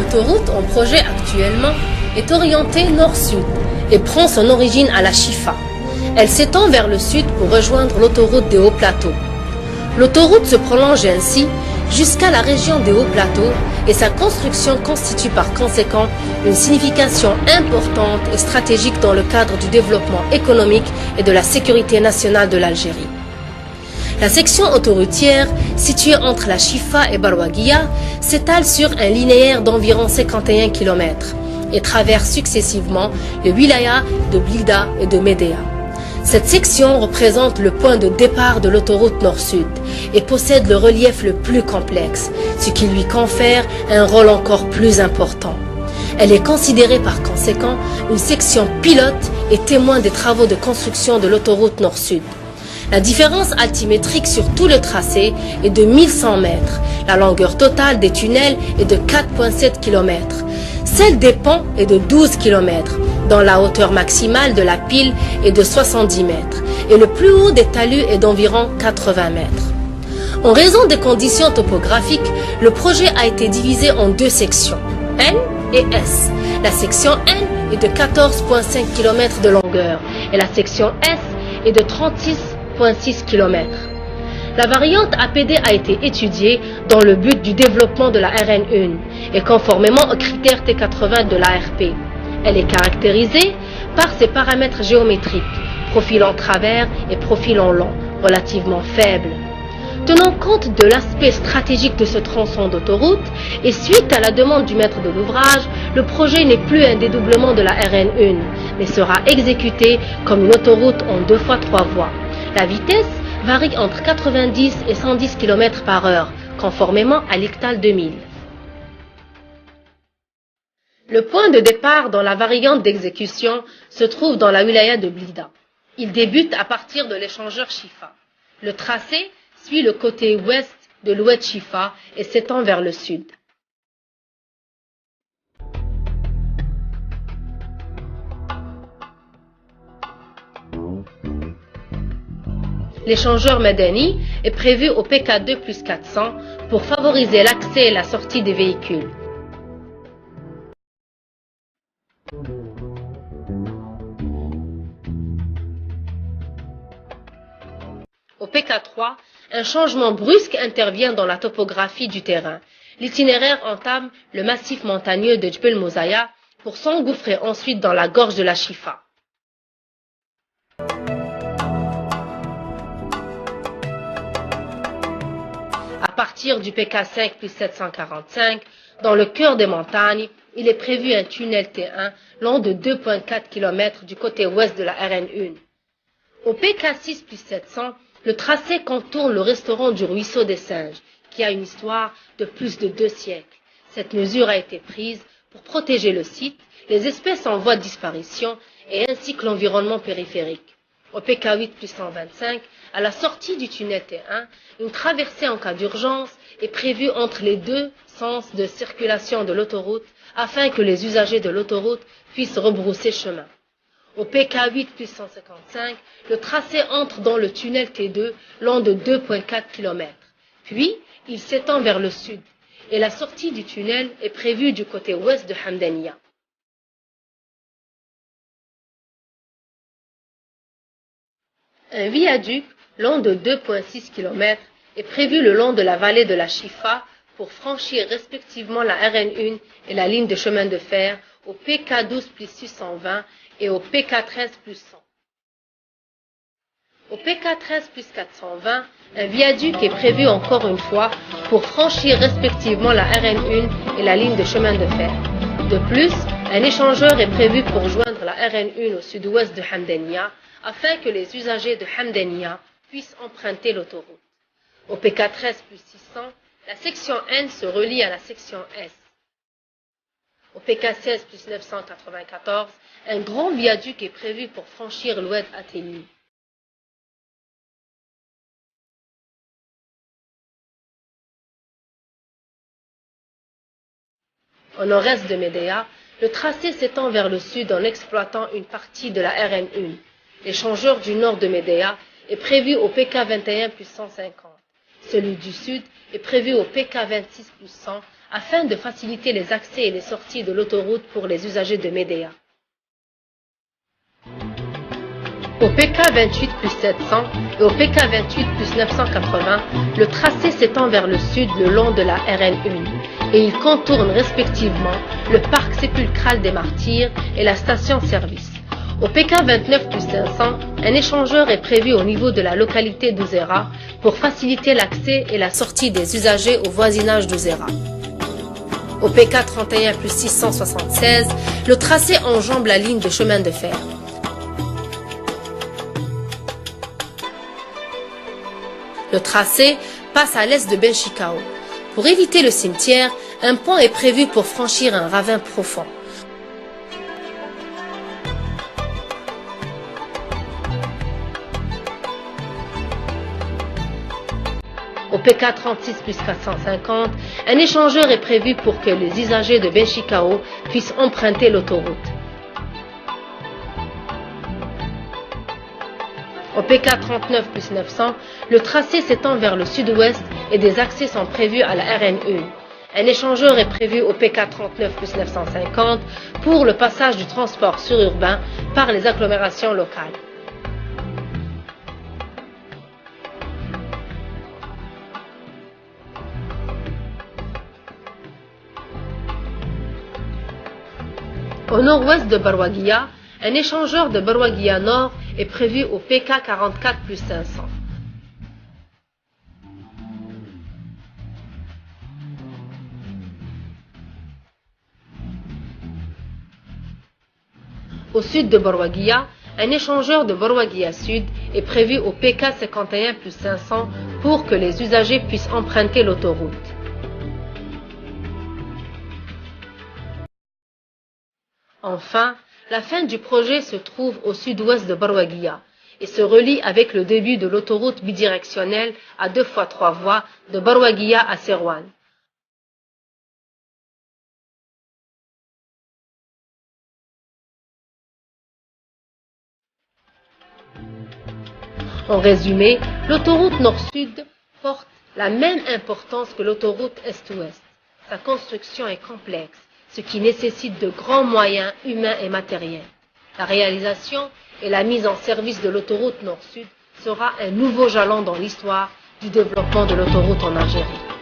L'autoroute en projet actuellement est orientée nord-sud et prend son origine à la Chifa. Elle s'étend vers le sud pour rejoindre l'autoroute des Hauts Plateaux. L'autoroute se prolonge ainsi jusqu'à la région des Hauts Plateaux et sa construction constitue par conséquent une signification importante et stratégique dans le cadre du développement économique et de la sécurité nationale de l'Algérie. La section autoroutière, située entre la Chifa et Barwaguia, s'étale sur un linéaire d'environ 51 km et traverse successivement les wilayas de Blida et de Médéa. Cette section représente le point de départ de l'autoroute nord-sud et possède le relief le plus complexe, ce qui lui confère un rôle encore plus important. Elle est considérée par conséquent une section pilote et témoin des travaux de construction de l'autoroute nord-sud. La différence altimétrique sur tout le tracé est de 1100 mètres. La longueur totale des tunnels est de 4,7 km. Celle des ponts est de 12 km, dont la hauteur maximale de la pile est de 70 mètres et le plus haut des talus est d'environ 80 mètres. En raison des conditions topographiques, le projet a été divisé en deux sections, N et S. La section N est de 14,5 km de longueur et la section S est de 36,6 km. La variante APD a été étudiée dans le but du développement de la RN1 et conformément aux critères T80 de l'ARP. Elle est caractérisée par ses paramètres géométriques, profil en travers et profil en long, relativement faibles. Tenant compte de l'aspect stratégique de ce tronçon d'autoroute et suite à la demande du maître de l'ouvrage, le projet n'est plus un dédoublement de la RN1, mais sera exécuté comme une autoroute en 2 fois 3 voies. La vitesse varie entre 90 et 110 km/h, conformément à l'ICTAL 2000. Le point de départ dans la variante d'exécution se trouve dans la wilaya de Blida. Il débute à partir de l'échangeur Chifa. Le tracé suit le côté ouest de l'oued Chifa et s'étend vers le sud. L'échangeur Medani est prévu au PK2 plus 400 pour favoriser l'accès et la sortie des véhicules. Au PK3, un changement brusque intervient dans la topographie du terrain. L'itinéraire entame le massif montagneux de Djbel Mouzaya pour s'engouffrer ensuite dans la gorge de la Chifa. À partir du PK5 plus 745, dans le cœur des montagnes, il est prévu un tunnel T1 long de 2,4 km du côté ouest de la RN1. Au PK6 plus 700, le tracé contourne le restaurant du Ruisseau des Singes, qui a une histoire de plus de 2 siècles. Cette mesure a été prise pour protéger le site, les espèces en voie de disparition et ainsi que l'environnement périphérique. Au PK8 plus 125, à la sortie du tunnel T1, une traversée en cas d'urgence est prévue entre les deux sens de circulation de l'autoroute afin que les usagers de l'autoroute puissent rebrousser chemin. Au PK8 plus 155, le tracé entre dans le tunnel T2 long de 2,4 km. Puis, il s'étend vers le sud et la sortie du tunnel est prévue du côté ouest de Hamdania. Un viaduc long de 2,6 km est prévu le long de la vallée de la Chifa pour franchir respectivement la RN1 et la ligne de chemin de fer au PK12 plus 620 et au PK13 plus 100. Au PK13 plus 420, un viaduc est prévu encore une fois pour franchir respectivement la RN1 et la ligne de chemin de fer. De plus, un échangeur est prévu pour joindre la RN1 au sud-ouest de Hamdania afin que les usagers de Hamdania puissent emprunter l'autoroute. Au PK13 plus 600, la section N se relie à la section S. Au PK16 plus 994, un grand viaduc est prévu pour franchir l'oued Athéni. Au nord-est de Médéa, le tracé s'étend vers le sud en exploitant une partie de la RN1. L'échangeur du nord de Médéa est prévu au PK21 plus 150. Celui du sud est prévu au PK26 plus 100 afin de faciliter les accès et les sorties de l'autoroute pour les usagers de Médéa. Au PK 28 plus 700 et au PK 28 plus 980, le tracé s'étend vers le sud le long de la RN1 et il contourne respectivement le parc sépulcral des Martyrs et la station-service. Au PK 29 plus 500, un échangeur est prévu au niveau de la localité d'Ouzera pour faciliter l'accès et la sortie des usagers au voisinage d'Ouzera. Au PK 31 plus 676, le tracé enjambe la ligne de chemin de fer. Le tracé passe à l'est de Benchikao. Pour éviter le cimetière, un pont est prévu pour franchir un ravin profond. Au PK 36 plus 450, un échangeur est prévu pour que les usagers de Benchikao puissent emprunter l'autoroute. Au PK 39 plus 900, le tracé s'étend vers le sud-ouest et des accès sont prévus à la RN1. Un échangeur est prévu au PK 39 plus 950 pour le passage du transport sururbain par les agglomérations locales. Au nord-ouest de Barwaguia, un échangeur de Barwaguia Nord est prévu au PK 44 plus 500. Au sud de Barwaguia, un échangeur de Barwaguia Sud est prévu au PK 51 plus 500 pour que les usagers puissent emprunter l'autoroute. Enfin, la fin du projet se trouve au sud-ouest de Barwaguia et se relie avec le début de l'autoroute bidirectionnelle à 2x3 voies de Barwaguia à Serouane. En résumé, l'autoroute nord-sud porte la même importance que l'autoroute est-ouest. Sa construction est complexe, ce qui nécessite de grands moyens humains et matériels. La réalisation et la mise en service de l'autoroute nord-sud sera un nouveau jalon dans l'histoire du développement de l'autoroute en Algérie.